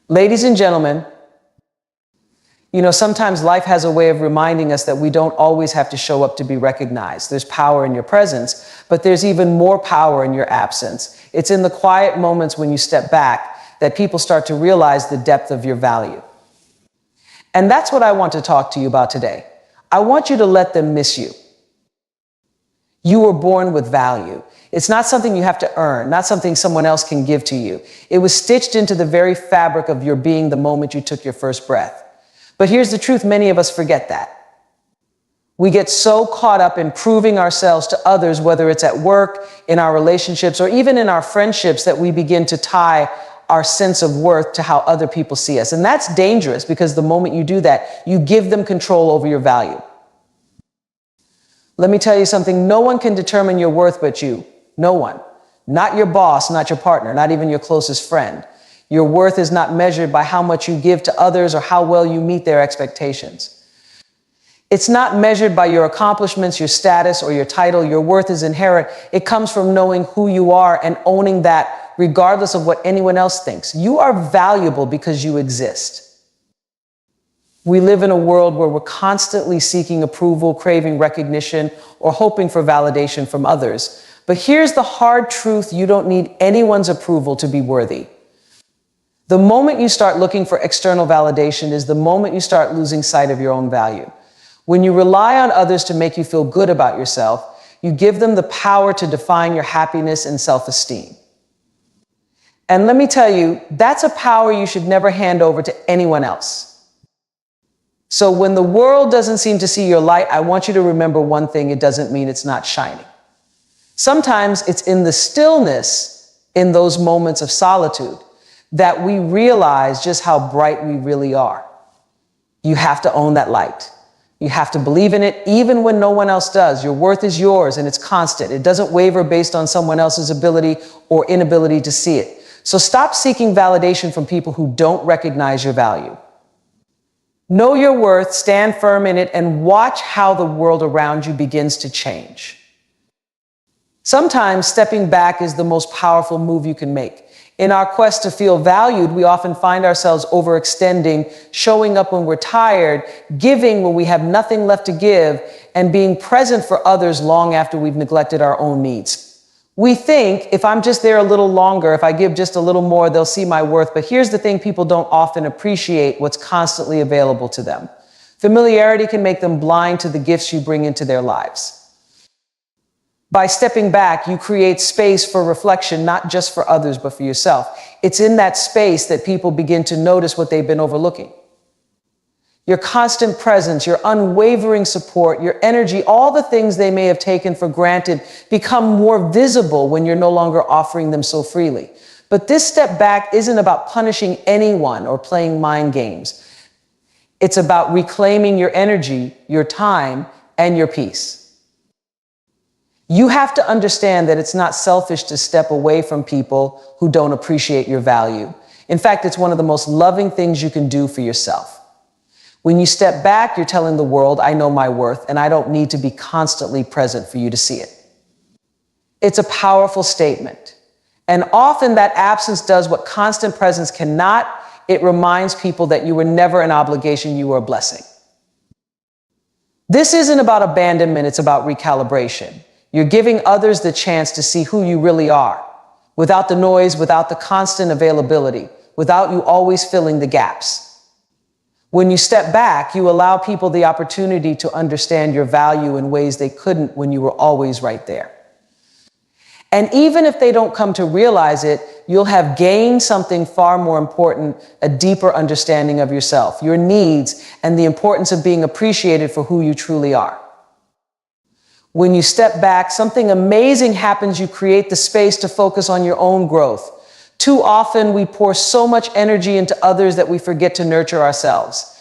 Ladies and gentlemen, sometimes life has a way of reminding us that we don't always have to show up to be recognized. There's power in your presence, but there's even more power in your absence. It's in the quiet moments when you step back that people start to realize the depth of your value. And that's what I want to talk to you about today. I want you to let them miss you. You were born with value. It's not something you have to earn, not something someone else can give to you. It was stitched into the very fabric of your being the moment you took your first breath. But here's the truth, many of us forget that. We get so caught up in proving ourselves to others, whether it's at work, in our relationships, or even in our friendships, that we begin to tie our sense of worth to how other people see us. And that's dangerous, because the moment you do that, you give them control over your value. Let me tell you something, no one can determine your worth but you. No one. Not your boss, not your partner, not even your closest friend. Your worth is not measured by how much you give to others or how well you meet their expectations. It's not measured by your accomplishments, your status, or your title. Your worth is inherent. It comes from knowing who you are and owning that regardless of what anyone else thinks. You are valuable because you exist. We live in a world where we're constantly seeking approval, craving recognition, or hoping for validation from others. But here's the hard truth: you don't need anyone's approval to be worthy. The moment you start looking for external validation is the moment you start losing sight of your own value. When you rely on others to make you feel good about yourself, you give them the power to define your happiness and self-esteem. And let me tell you, that's a power you should never hand over to anyone else. So when the world doesn't seem to see your light, I want you to remember one thing: it doesn't mean it's not shining. Sometimes it's in the stillness, in those moments of solitude, that we realize just how bright we really are. You have to own that light. You have to believe in it even when no one else does. Your worth is yours, and it's constant. It doesn't waver based on someone else's ability or inability to see it. So stop seeking validation from people who don't recognize your value. Know your worth, stand firm in it, and watch how the world around you begins to change. Sometimes stepping back is the most powerful move you can make. In our quest to feel valued, we often find ourselves overextending, showing up when we're tired, giving when we have nothing left to give, and being present for others long after we've neglected our own needs. We think, if I'm just there a little longer, if I give just a little more, they'll see my worth. But here's the thing: people don't often appreciate what's constantly available to them. Familiarity can make them blind to the gifts you bring into their lives. By stepping back, you create space for reflection, not just for others, but for yourself. It's in that space that people begin to notice what they've been overlooking. Your constant presence, your unwavering support, your energy, all the things they may have taken for granted become more visible when you're no longer offering them so freely. But this step back isn't about punishing anyone or playing mind games. It's about reclaiming your energy, your time, and your peace. You have to understand that it's not selfish to step away from people who don't appreciate your value. In fact, it's one of the most loving things you can do for yourself. When you step back, you're telling the world, I know my worth, and I don't need to be constantly present for you to see it. It's a powerful statement. And often that absence does what constant presence cannot. It reminds people that you were never an obligation, you were a blessing. This isn't about abandonment, it's about recalibration. You're giving others the chance to see who you really are, without the noise, without the constant availability, without you always filling the gaps. When you step back, you allow people the opportunity to understand your value in ways they couldn't when you were always right there. And even if they don't come to realize it, you'll have gained something far more important: a deeper understanding of yourself, your needs, and the importance of being appreciated for who you truly are. When you step back, something amazing happens. You create the space to focus on your own growth. Too often, we pour so much energy into others that we forget to nurture ourselves.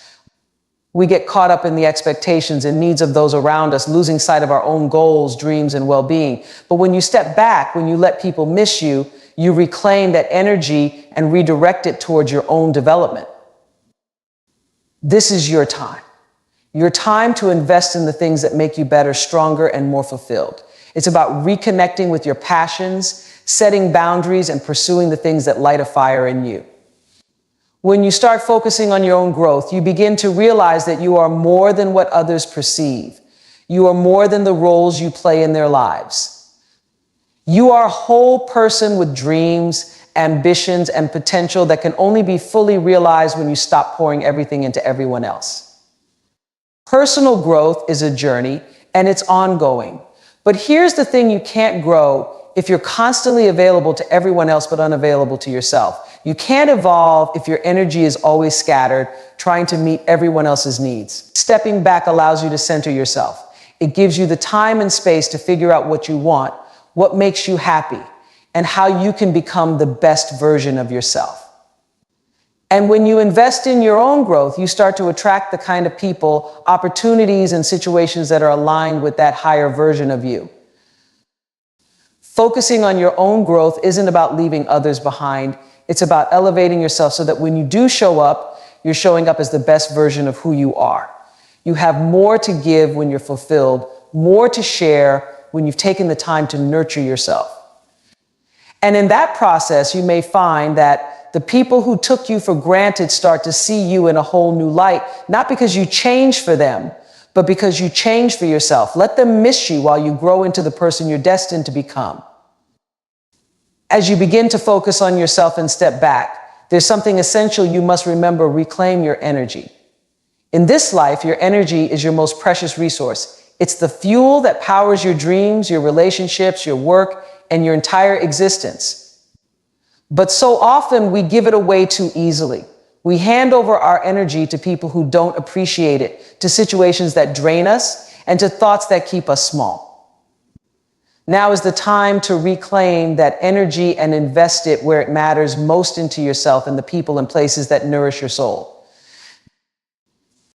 We get caught up in the expectations and needs of those around us, losing sight of our own goals, dreams, and well-being. But when you step back, when you let people miss you, you reclaim that energy and redirect it towards your own development. This is your time. Your time to invest in the things that make you better, stronger, and more fulfilled. It's about reconnecting with your passions, setting boundaries, and pursuing the things that light a fire in you. When you start focusing on your own growth, you begin to realize that you are more than what others perceive. You are more than the roles you play in their lives. You are a whole person with dreams, ambitions, and potential that can only be fully realized when you stop pouring everything into everyone else. Personal growth is a journey, and it's ongoing. But here's the thing: you can't grow if you're constantly available to everyone else but unavailable to yourself. You can't evolve if your energy is always scattered, trying to meet everyone else's needs. Stepping back allows you to center yourself. It gives you the time and space to figure out what you want, what makes you happy, and how you can become the best version of yourself. And when you invest in your own growth, you start to attract the kind of people, opportunities, and situations that are aligned with that higher version of you. Focusing on your own growth isn't about leaving others behind. It's about elevating yourself so that when you do show up, you're showing up as the best version of who you are. You have more to give when you're fulfilled, more to share when you've taken the time to nurture yourself. And in that process, you may find that the people who took you for granted start to see you in a whole new light, not because you changed for them, but because you changed for yourself. Let them miss you while you grow into the person you're destined to become. As you begin to focus on yourself and step back, there's something essential you must remember: reclaim your energy. In this life, your energy is your most precious resource. It's the fuel that powers your dreams, your relationships, your work, and your entire existence. But so often we give it away too easily. We hand over our energy to people who don't appreciate it, to situations that drain us, and to thoughts that keep us small. Now is the time to reclaim that energy and invest it where it matters most, into yourself and the people and places that nourish your soul.